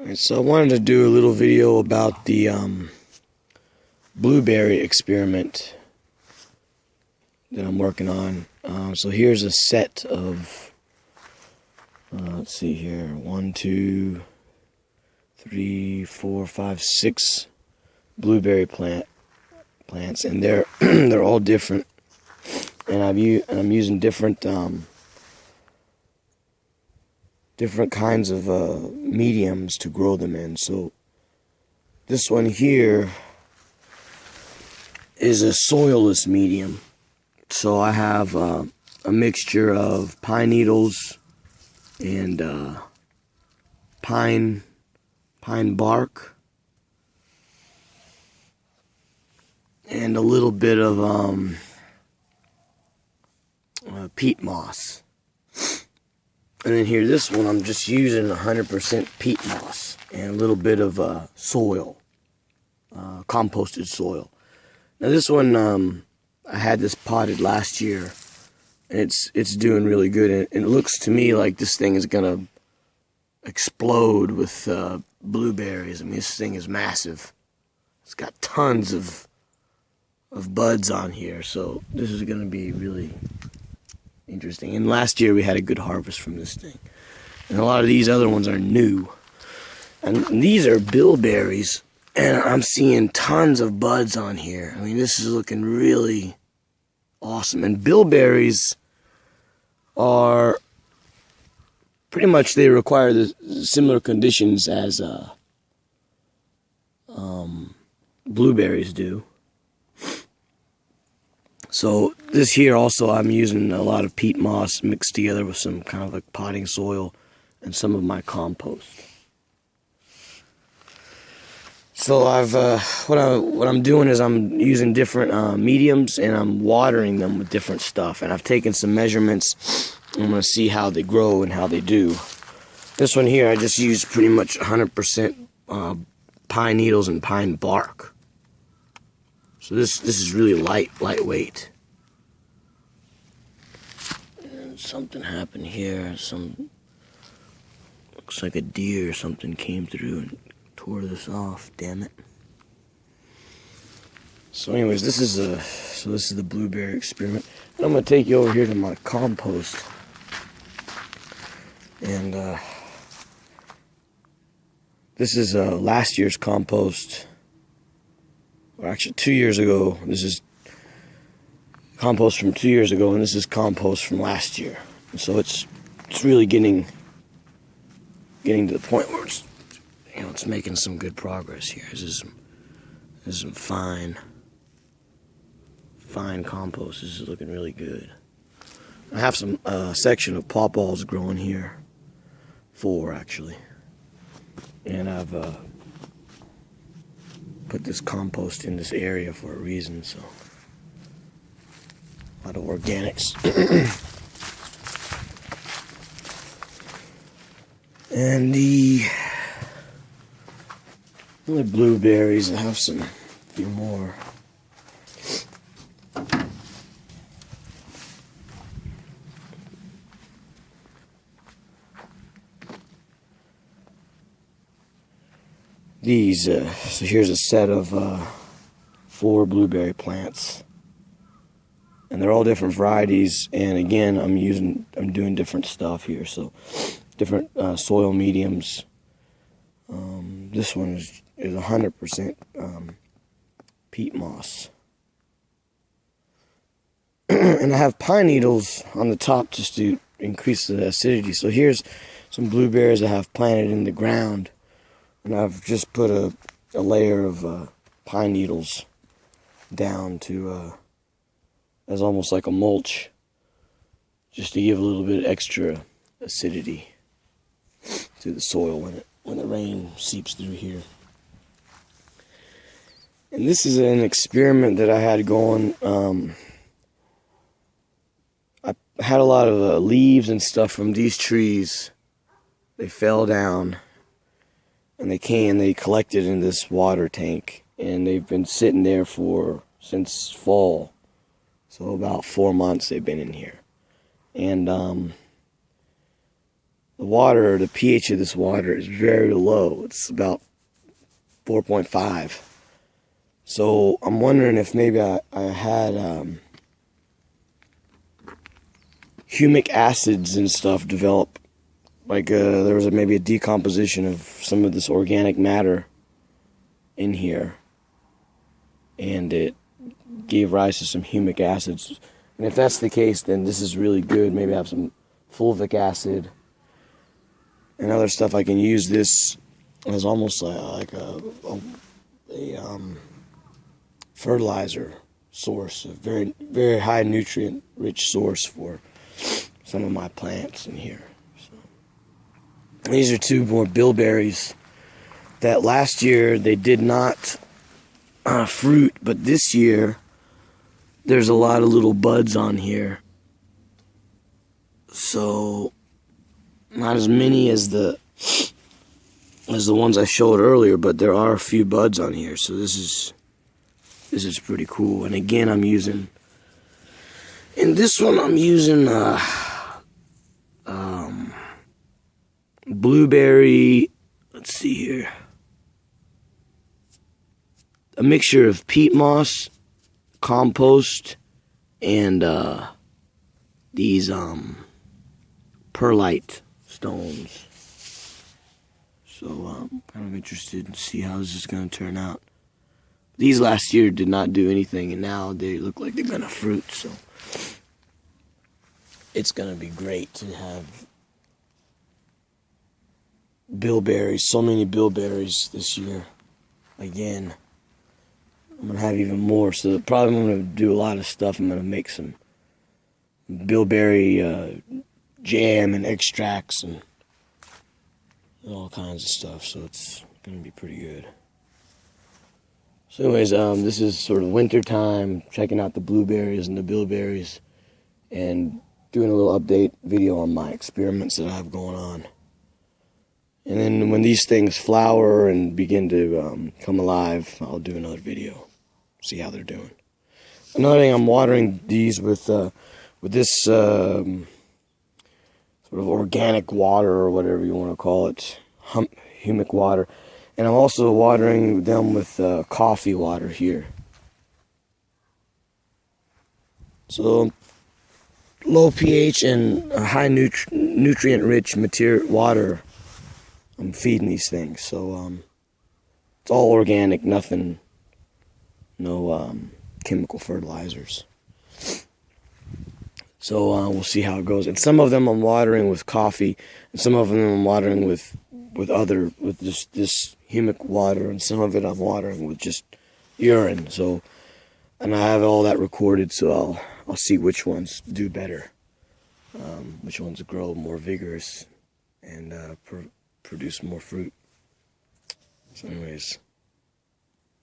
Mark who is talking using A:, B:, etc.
A: Alright, so I wanted to do a little video about the blueberry experiment that I'm working on. So here's a set of, let's see here, 1, 2, 3, 4, 5, 6 blueberry plants, and they're they're all different, and I'm using different kinds of mediums to grow them in. So this one here is a soilless medium. So I have a mixture of pine needles and pine bark and a little bit of peat moss. And then here, this one, I'm just using 100% peat moss and a little bit of soil, composted soil. Now this one, I had this potted last year, and it's doing really good. And it looks to me like this thing is gonna explode with blueberries. I mean, this thing is massive. It's got tons of buds on here, so this is gonna be really interesting. And last year we had a good harvest from this thing. And a lot of these other ones are new. And these are bilberries, and I'm seeing tons of buds on here. I mean, this is looking really awesome. And bilberries are pretty much, they require the similar conditions as blueberries do. So this here also, I'm using a lot of peat moss mixed together with some kind of like potting soil and some of my compost. So what I'm doing is I'm using different mediums, and I'm watering them with different stuff. And I've taken some measurements. I'm going to see how they grow and how they do. This one here, I just used pretty much 100% pine needles and pine bark. So this is really lightweight. And something happened here. Looks like a deer or something came through and tore this off. Damn it. So anyways, this is the blueberry experiment. And I'm gonna take you over here to my compost. And this is last year's compost. Or actually 2 years ago. This is compost from 2 years ago, and this is compost from last year. And so it's really getting to the point where it's making some good progress here. This is some fine compost. This is looking really good. I have some section of pawpaws growing here, 4 actually, and I've put this compost in this area for a reason. So a lot of organics. And the blueberries, I have a few more. So here's a set of 4 blueberry plants, and they're all different varieties. And again, I'm doing different stuff here. So different soil mediums. This one is 100% peat moss. And I have pine needles on the top just to increase the acidity. So here's some blueberries I have planted in the ground, and I've just put a layer of pine needles down to as almost like a mulch, just to give a little bit extra acidity to the soil when the rain seeps through here. And this is an experiment that I had going. I had a lot of leaves and stuff from these trees. They fell down, and they collected in this water tank, and they've been sitting there since fall. So about 4 months they've been in here. And the pH of this water is very low. It's about 4.5. So I'm wondering if maybe I had humic acids and stuff develop. Like there was maybe a decomposition of some of this organic matter in here, and it gave rise to some humic acids. And if that's the case, then this is really good. Maybe I have some fulvic acid and other stuff. I can use this as almost like a fertilizer source, a very, very high nutrient rich source for some of my plants in here. So, these are two more bilberries that last year they did not fruit, but this year there's a lot of little buds on here. So not as many as the ones I showed earlier, but there are a few buds on here. So this is pretty cool. And again, I'm using, in this one I'm using blueberry, let's see here, a mixture of peat moss, compost, and these perlite stones. So I'm kind of interested to see how this is going to turn out. These last year did not do anything, and now they look like they're going to fruit. So it's going to be great to have bilberries, so many bilberries this year. Again, I'm going to have even more. So probably I'm going to do a lot of stuff. I'm going to make some bilberry jam and extracts and all kinds of stuff. So it's going to be pretty good. So anyways, this is sort of winter time, checking out the blueberries and the bilberries, and doing a little update video on my experiments that I have going on. And then when these things flower and begin to come alive, I'll do another video, see how they're doing. Another thing, I'm watering these with this sort of organic water, or whatever you want to call it, humic water. And I'm also watering them with coffee water here. So low pH and high nutrient-rich water I'm feeding these things. So it's all organic, nothing, no chemical fertilizers. So we'll see how it goes. And some of them I'm watering with coffee, and some of them I'm watering with just this humic water, and some of it I'm watering with just urine. So, and I have all that recorded, so I'll see which ones do better, which ones grow more vigorous and produce more fruit. So anyways.